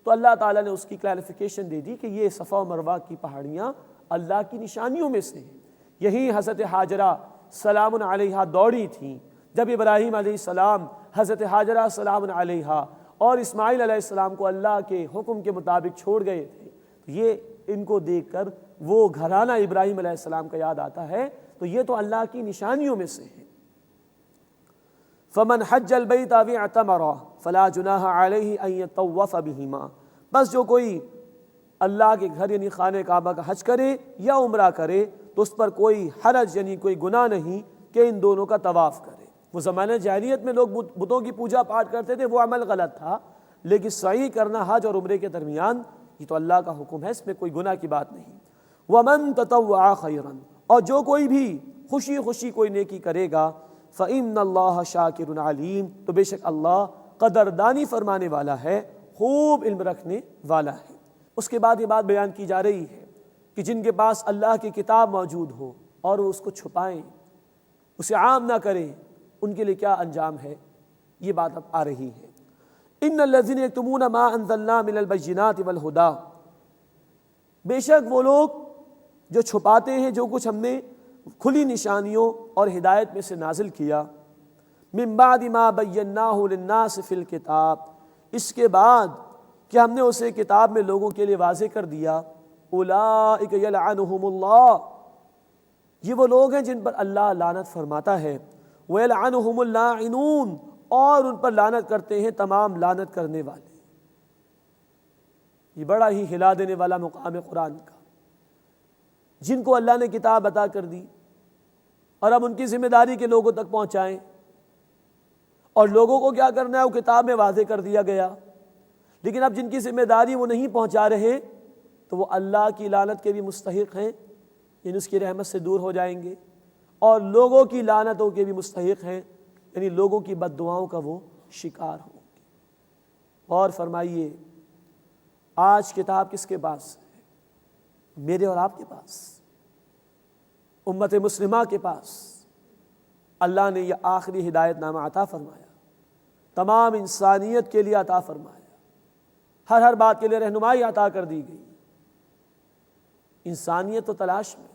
تو اللہ تعالیٰ نے اس کی کلیریفیکیشن دے دی کہ یہ صفا و مروہ کی پہاڑیاں اللہ کی نشانیوں میں سے ہیں۔ یہی حضرت حاجرہ سلام علیہا دوڑی تھیں جب ابراہیم علیہ السلام، حضرت حاجرہ سلام علیہا اور اسماعیل علیہ السلام کو اللہ کے حکم کے مطابق چھوڑ گئے تھے۔ یہ ان کو دیکھ کر وہ گھرانہ ابراہیم علیہ السلام کا یاد آتا ہے، تو یہ تو اللہ کی نشانیوں میں سے ہے۔ فمن حج البیت او اعتمر فلا جناح علیہ ان یطوف بہما، بس جو کوئی اللہ کے گھر یعنی خانہ کعبہ کا حج کرے یا عمرہ کرے تو اس پر کوئی حرج یعنی کوئی گناہ نہیں کہ ان دونوں کا طواف کرے۔ وہ زمانہ جاہلیت میں لوگ بتوں کی پوجا پاٹ کرتے تھے، وہ عمل غلط تھا، لیکن سعی کرنا حج اور عمرے کے درمیان یہ تو اللہ کا حکم ہے، اس میں کوئی گناہ کی بات نہیں۔ وَمَن تَطَوَّعَ خَيْرًا، اور جو کوئی بھی خوشی خوشی کوئی نیکی کرے گا، فَإِنَّ اللَّهَ شَاكِرٌ عَلِيمٌ، تو بے شک اللہ قدردانی فرمانے والا ہے، خوب علم رکھنے والا ہے۔ اس کے بعد یہ بات بیان کی جا رہی ہے کہ جن کے پاس اللہ کی کتاب موجود ہو اور وہ اس کو چھپائیں، اسے عام نہ کریں، ان کے لیے کیا انجام ہے، یہ بات اب آ رہی ہے۔ ان الذین یکتمون ما انزلنا من البینات والہدی، بے شک وہ لوگ جو چھپاتے ہیں جو کچھ ہم نے کھلی نشانیوں اور ہدایت میں سے نازل کیا، من بعد ما بیناہ للناس فی الکتاب، اس کے بعد کہ ہم نے اسے کتاب میں لوگوں کے لیے واضح کر دیا، اولئک یلعنہم اللہ، یہ وہ لوگ ہیں جن پر اللہ لعنت فرماتا ہے، ویلعنہم اللاعنون، اور ان پر لعنت کرتے ہیں تمام لعنت کرنے والے۔ یہ بڑا ہی ہلا دینے والا مقام ہے قرآن کا، جن کو اللہ نے کتاب عطا کر دی اور اب ان کی ذمہ داری کے لوگوں تک پہنچائیں، اور لوگوں کو کیا کرنا ہے وہ کتاب میں واضح کر دیا گیا، لیکن اب جن کی ذمہ داری وہ نہیں پہنچا رہے تو وہ اللہ کی لعنت کے بھی مستحق ہیں، یعنی اس کی رحمت سے دور ہو جائیں گے، اور لوگوں کی لعنتوں کے بھی مستحق ہیں، یعنی لوگوں کی بد دعاؤں کا وہ شکار ہوں گے۔ اور فرمائیے آج کتاب کس کے پاس ہے؟ میرے اور آپ کے پاس، امت مسلمہ کے پاس۔ اللہ نے یہ آخری ہدایت نامہ عطا فرمایا، تمام انسانیت کے لیے عطا فرمایا، ہر بات کے لیے رہنمائی عطا کر دی گئی۔ انسانیت تو تلاش میں،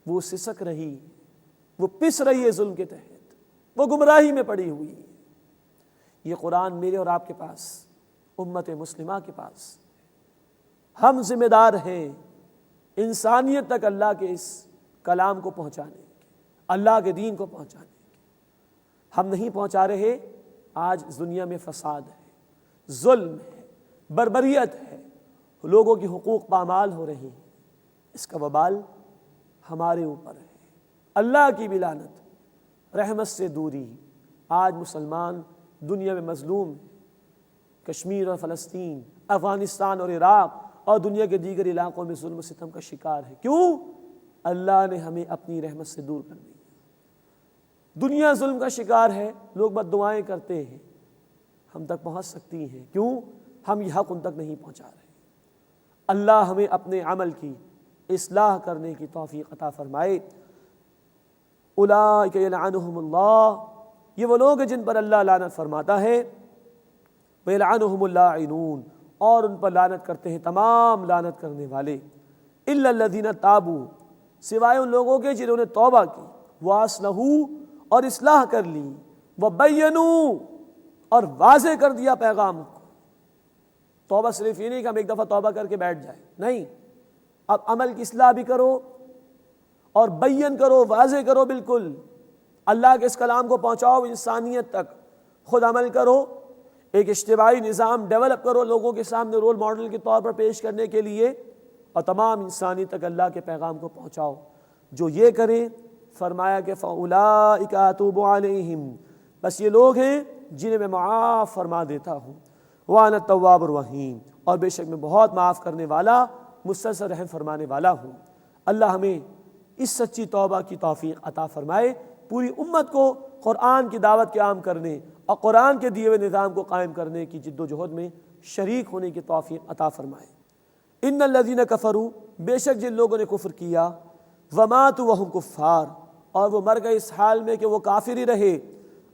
وہ سسک رہی، وہ پس رہی ہے ظلم کے تحت، وہ گمراہی میں پڑی ہوئی ہے۔ یہ قرآن میرے اور آپ کے پاس، امت مسلمہ کے پاس، ہم ذمہ دار ہیں انسانیت تک اللہ کے اس کلام کو پہنچانے کے، اللہ کے دین کو پہنچانے کے۔ ہم نہیں پہنچا رہے، آج دنیا میں فساد ہے، ظلم ہے، بربریت ہے، لوگوں کی حقوق پامال ہو رہی ہیں، اس کا وبال ہمارے اوپر ہے۔ اللہ کی بھی لعنت، رحمت سے دوری۔ آج مسلمان دنیا میں مظلوم ہیں، کشمیر اور فلسطین، افغانستان اور عراق اور دنیا کے دیگر علاقوں میں ظلم و ستم کا شکار ہے۔ کیوں؟ اللہ نے ہمیں اپنی رحمت سے دور کر دیا۔ دنیا ظلم کا شکار ہے، لوگ بد دعائیں کرتے ہیں، ہم تک پہنچ سکتی ہیں، کیوں؟ ہم یہ حق ان تک نہیں پہنچا رہے۔ اللہ ہمیں اپنے عمل کی اصلاح کرنے کی توفیق عطا فرمائے۔ اولئک یلعنہم اللہ، یہ وہ لوگ ہیں جن پر اللہ لعنت فرماتا ہے، ویلعنہم اللاعنون، اور ان پر لعنت کرتے ہیں تمام لعنت کرنے والے۔ الا الذین تابوا، سوائے ان لوگوں کے جنہوں نے توبہ کی، واصلحوا، اور اصلاح کر لی، وبینوا، اور واضح کر دیا پیغام کو۔ توبہ صرف یہ نہیں کہ ہم ایک دفعہ توبہ کر کے بیٹھ جائیں، نہیں، اب عمل کی اصلاح بھی کرو اور بیان کرو، واضح کرو، بالکل اللہ کے اس کلام کو پہنچاؤ انسانیت تک، خود عمل کرو، ایک اجتماعی نظام ڈیولپ کرو لوگوں کے سامنے رول ماڈل کے طور پر پیش کرنے کے لیے، اور تمام انسانیت تک اللہ کے پیغام کو پہنچاؤ۔ جو یہ کریں، فرمایا کہ فَأُولَئِكَ أَتُوبُ عَلَيْهِمْ، بس یہ لوگ ہیں جنہیں میں معاف فرما دیتا ہوں، وَأَنَا التَّوَّابُ الرَّحِيمُ، اور بے شک میں بہت معاف کرنے والا، مسلسل رحم فرمانے والا ہوں۔ اللہ ہمیں اس سچی توبہ کی توفیق عطا فرمائے، پوری امت کو قرآن کی دعوت کے عام کرنے اور قرآن کے دیے ہوئے نظام کو قائم کرنے کی جد و جہد میں شریک ہونے کی توفیق عطا فرمائے۔ ان الذین کفروا، بے شک جن لوگوں نے کفر کیا، وماتوا وہم کفار، اور وہ مر گئے اس حال میں کہ وہ کافر ہی رہے،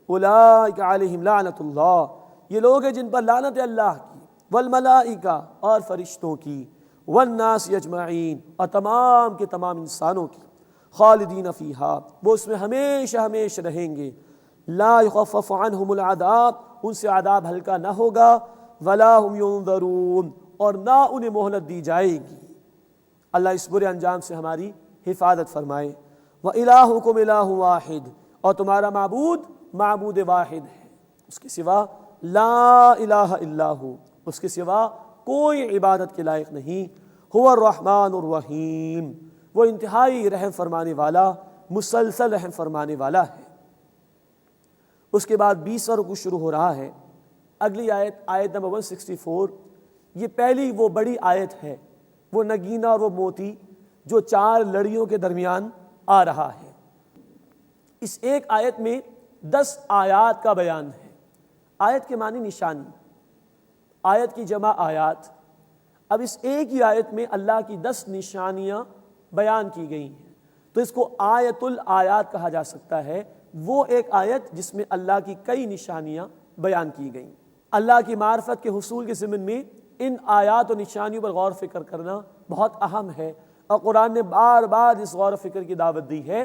اولئک علیہم لعنت اللہ، یہ لوگ ہیں جن پر لعنت اللہ کی، والملائکہ اور فرشتوں کی، والناس اجمعین اور تمام کے تمام انسانوں کی، خالدین فیہا، وہ اس میں ہمیشہ ہمیشہ رہیں گے، لا یخفف عنہم العذاب، ان سے عذاب ہلکا نہ ہوگا، ولا هم ینظرون، اور نہ انہیں مہلت دی جائے گی۔ اللہ اس برے انجام سے ہماری حفاظت فرمائے۔ وَإِلَٰهُكُمْ إِلَٰهٌ وَاحِدٌ، اور تمہارا معبود معبود واحد ہے، اس کے سوا لا الہ الا ہو، اس کے سوا کوئی عبادت کے لائق نہیں۔ هو الرحمن الرحیم، وہ انتہائی رحم فرمانے والا، مسلسل رحم فرمانے والا ہے۔ اس کے بعد 20واں رکوع شروع ہو رہا ہے۔ اگلی آیت، آیت نمبر 164، یہ پہلی وہ بڑی آیت ہے، وہ نگینہ اور وہ موتی جو 4 لڑیوں کے درمیان آ رہا ہے۔ اس ایک آیت میں 10 آیات کا بیان ہے۔ آیت کے معنی نشانی، آیت کی جمع آیات۔ اب اس ایک ہی آیت میں اللہ کی 10 نشانیاں بیان کی گئی ہیں، تو اس کو آیت الآیات کہا جا سکتا ہے، وہ ایک آیت جس میں اللہ کی کئی نشانیاں بیان کی گئیں۔ اللہ کی معرفت کے حصول کے ضمن میں ان آیات و نشانیوں پر غور و فکر کرنا بہت اہم ہے، اور قرآن نے بار بار اس غور و فکر کی دعوت دی ہے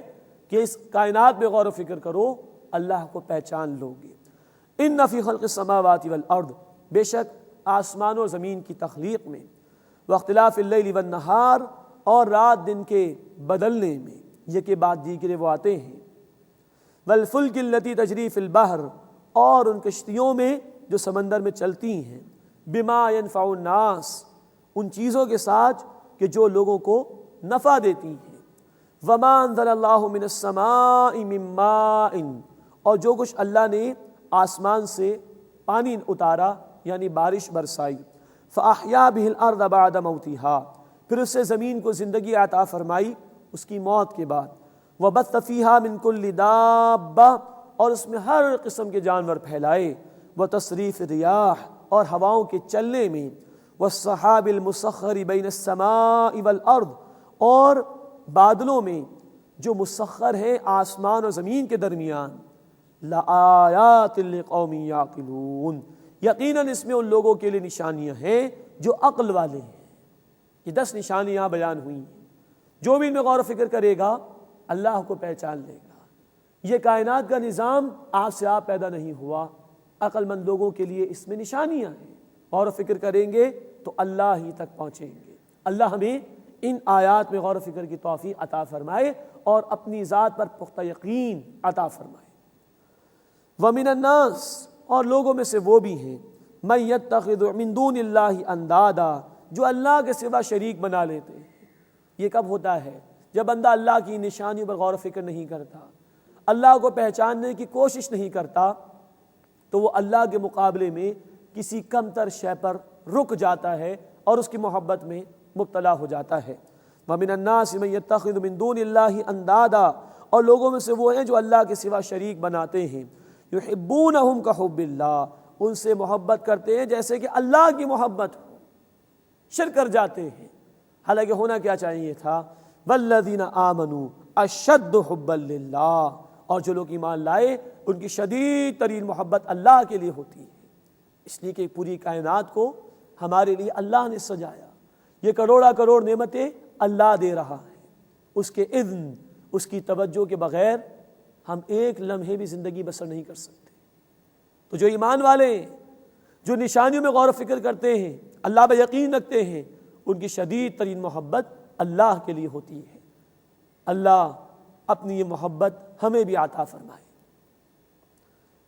کہ اس کائنات میں غور و فکر کرو، اللہ کو پہچان لو گے۔ ان فی خلق السماوات والارض، بے شک آسمان و زمین کی تخلیق میں، واختلاف اللیل والنہار، اور رات دن کے بدلنے میں، یہ کہ بعد دیگرے وہ آتے ہیں، والفلک التی تجری فی البحر، اور ان کشتیوں میں جو سمندر میں چلتی ہیں، بما ینفع الناس، ان چیزوں کے ساتھ کہ جو لوگوں کو نفع دیتی ہیں، وما انزل اللہ من السماء من ماء، اور جو کچھ اللہ نے آسمان سے پانی اتارا یعنی بارش برسائی، فاحیا بہ الارض بعد موتها، پھر اس سے زمین کو زندگی عطا فرمائی اس کی موت کے بعد، وبث فیہا من کل دابہ، اور اس میں ہر قسم کے جانور پھیلائے، وتصریف الریاح، اور ہواؤں کے چلنے میں، والسحاب المسخر بین السماء والارض، اور بادلوں میں جو مسخر ہیں آسمان اور زمین کے درمیان، لآیات لقوم یعقلون، یقیناً اس میں ان لوگوں کے لیے نشانیاں ہیں جو عقل والے ہیں۔ یہ 10 نشانیاں بیان ہوئی ہیں، جو بھی ان میں غور و فکر کرے گا اللہ کو پہچان لے گا۔ یہ کائنات کا نظام آپ سے آپ پیدا نہیں ہوا، عقل مند لوگوں کے لیے اس میں نشانیاں ہیں، غور و فکر کریں گے تو اللہ ہی تک پہنچیں گے۔ اللہ ہمیں ان آیات میں غور و فکر کی توفیق عطا فرمائے اور اپنی ذات پر پختہ یقین عطا فرمائے۔ وَمِنَ النَّاسِ، اور لوگوں میں سے وہ بھی ہیں، مَن يَتَّخِذُ مِن دُونِ اللَّهِ أَندَادًا، جو اللہ کے سوا شریک بنا لیتے ہیں۔ یہ کب ہوتا ہے؟ جب بندہ اللہ کی نشانیوں پر غور و فکر نہیں کرتا، اللہ کو پہچاننے کی کوشش نہیں کرتا، تو وہ اللہ کے مقابلے میں کسی کم تر شے پر رک جاتا ہے اور اس کی محبت میں مبتلا ہو جاتا ہے۔ وَمِنَ النَّاسِ مَن يَتَّخِذُ مِن دُونِ اللَّهِ أَندَادًا، اور لوگوں میں سے وہ ہیں جو اللہ کے سوا شریک بناتے ہیں، يُحِبُّونَهُمْ كَحُبِّ اللَّهِ، ان سے محبت کرتے ہیں جیسے کہ اللہ کی محبت ہو، شرک کر جاتے ہیں، حالانکہ ہونا کیا چاہیے تھا، وَالَّذِينَ آمَنُوا أَشَدُّ حُبًّا لِلَّهِ، اور جو لوگ ایمان لائے ان کی شدید ترین محبت اللہ کے لیے ہوتی ہے، اس لیے کہ پوری کائنات کو ہمارے لیے اللہ نے سجایا، یہ کروڑا کروڑ نعمتیں اللہ دے رہا ہے، اس کے اذن، اس کی توجہ کے بغیر ہم ایک لمحے بھی زندگی بسر نہیں کر سکتے۔ تو جو ایمان والے ہیں، جو نشانیوں میں غور و فکر کرتے ہیں، اللہ پہ یقین رکھتے ہیں، ان کی شدید ترین محبت اللہ کے لیے ہوتی ہے۔ اللہ اپنی یہ محبت ہمیں بھی عطا فرمائے۔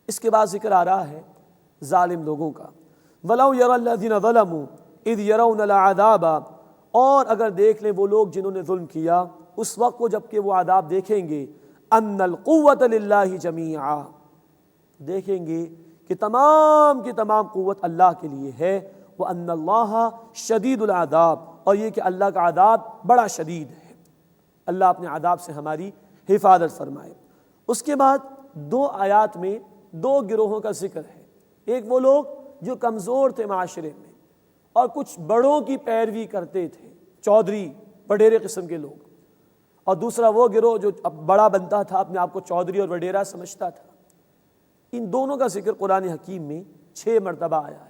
اس کے بعد ذکر آ رہا ہے ظالم لوگوں کا، وَلَوْ يَرَى الَّذِينَ ظَلَمُوا إِذْ يَرَوْنَ الْعَذَابَ، اور اگر دیکھ لیں وہ لوگ جنہوں نے ظلم کیا اس وقت کو جب کہ وہ عذاب دیکھیں گے، أَنَّ الْقُوَّةَ لِلَّهِ جَمِيعًا، دیکھیں گے کہ تمام کی تمام قوت اللہ کے لیے ہے، وَأَنَّ اللَّهَ شَدِيدُ الْعَذَابِ، اور یہ کہ اللہ کا عذاب بڑا شدید ہے۔ اللہ اپنے عذاب سے ہماری حفاظت فرمائے۔ اس کے بعد 2 آیات میں 2 گروہوں کا ذکر ہے۔ ایک وہ لوگ جو کمزور تھے معاشرے میں اور کچھ بڑوں کی پیروی کرتے تھے، چودھری وڈیرے قسم کے لوگ، اور دوسرا وہ گروہ جو بڑا بنتا تھا، اپنے آپ کو چودھری اور وڈیرا سمجھتا تھا۔ ان دونوں کا ذکر قرآن حکیم میں 6 مرتبہ آیا ہے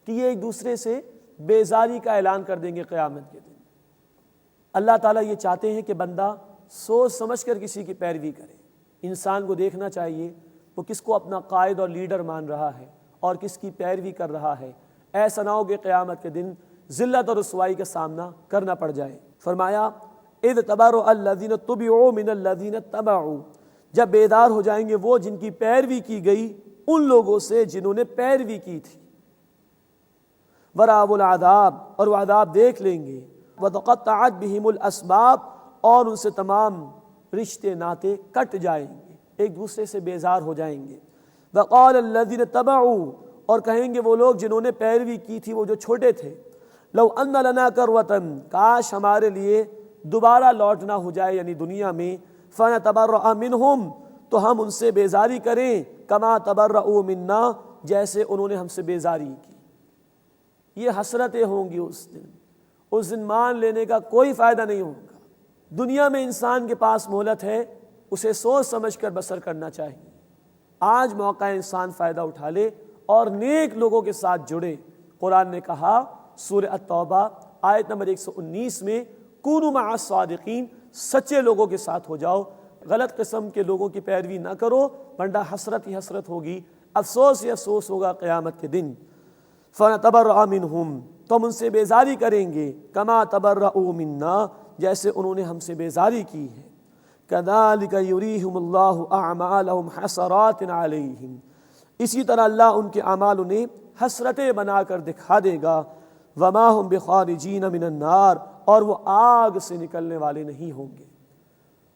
کہ یہ ایک دوسرے سے بیزاری کا اعلان کر دیں گے قیامت کے دن۔ اللہ تعالیٰ یہ چاہتے ہیں کہ بندہ سوچ سمجھ کر کسی کی پیروی کرے۔ انسان کو دیکھنا چاہیے وہ کس کو اپنا قائد اور لیڈر مان رہا ہے اور کس کی پیروی کر رہا ہے، ایسا نہ ہو کہ قیامت کے دن ذلت اور رسوائی کا سامنا کرنا پڑ جائے۔ فرمایا اذ تبرأ الذین تبعوا من الذین اتبعوا، جب بیدار ہو جائیں گے وہ جن کی پیروی کی گئی ان لوگوں سے جنہوں نے پیروی کی تھی۔ ورأوا العذاب، اور وہ عذاب دیکھ لیں گے۔ وتقطعت بہم الاسباب، اور ان سے تمام رشتے ناتے کٹ جائیں گے، ایک دوسرے سے بیزار ہو جائیں گے۔ وقال الذین اتبعوا، اور کہیں گے وہ لوگ جنہوں نے پیروی کی تھی، وہ جو چھوٹے تھے، لو ان لنا کروۃ، کاش ہمارے لیے دوبارہ لوٹنا ہو جائے یعنی دنیا میں، فنتبرأ منہم، تو ہم ان سے بیزاری کریں، کما تبرؤوا منا، جیسے انہوں نے ہم سے بیزاری کی۔ یہ حسرتیں ہوں گی اس دن مان لینے کا کوئی فائدہ نہیں ہوگا۔ دنیا میں انسان کے پاس مہلت ہے، اسے سوچ سمجھ کر بسر کرنا چاہیے۔ آج موقع انسان فائدہ اٹھا لے اور نیک لوگوں کے ساتھ جڑے۔ قرآن نے کہا سورہ التوبہ آیت نمبر 119 میں، کونوا مع الصادقین، سچے لوگوں کے ساتھ ہو جاؤ، غلط قسم کے لوگوں کی پیروی نہ کرو، ورنہ حسرت ہی حسرت ہوگی، افسوس ہی افسوس ہوگا قیامت کے دن۔ فنتبرأ منہم، تو ہم ان سے بیزاری کریں گے، کما تبرؤوا منا، جیسے انہوں نے ہم سے بیزاری کی ہے۔ کذالک یریہم اللہ اعمالہم حسرات علیہم، اسی طرح اللہ ان کے اعمال انہیں حسرتیں بنا کر دکھا دے گا۔ وما ہم بخارجین من النار، اور وہ آگ سے نکلنے والے نہیں ہوں گے۔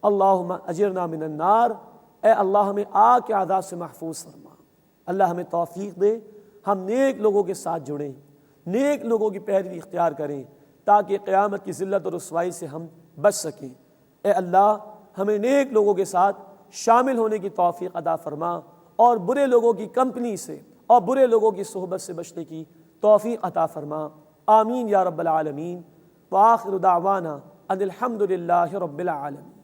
اللہم اجرنا من النار، اے اللہ ہمیں آگ کے عذاب سے محفوظ فرما۔ اللہ ہمیں توفیق دے ہم نیک لوگوں کے ساتھ جڑیں، نیک لوگوں کی پیروی اختیار کریں، تاکہ قیامت کی ذلت اور رسوائی سے ہم بچ سکیں۔ اے اللہ ہمیں نیک لوگوں کے ساتھ شامل ہونے کی توفیق عطا فرما، اور برے لوگوں کی کمپنی سے اور برے لوگوں کی صحبت سے بچنے کی توفیق عطا فرما۔ آمین یا رب العالمین۔ وآخر دعوانا ان الحمد للہ رب العالمین۔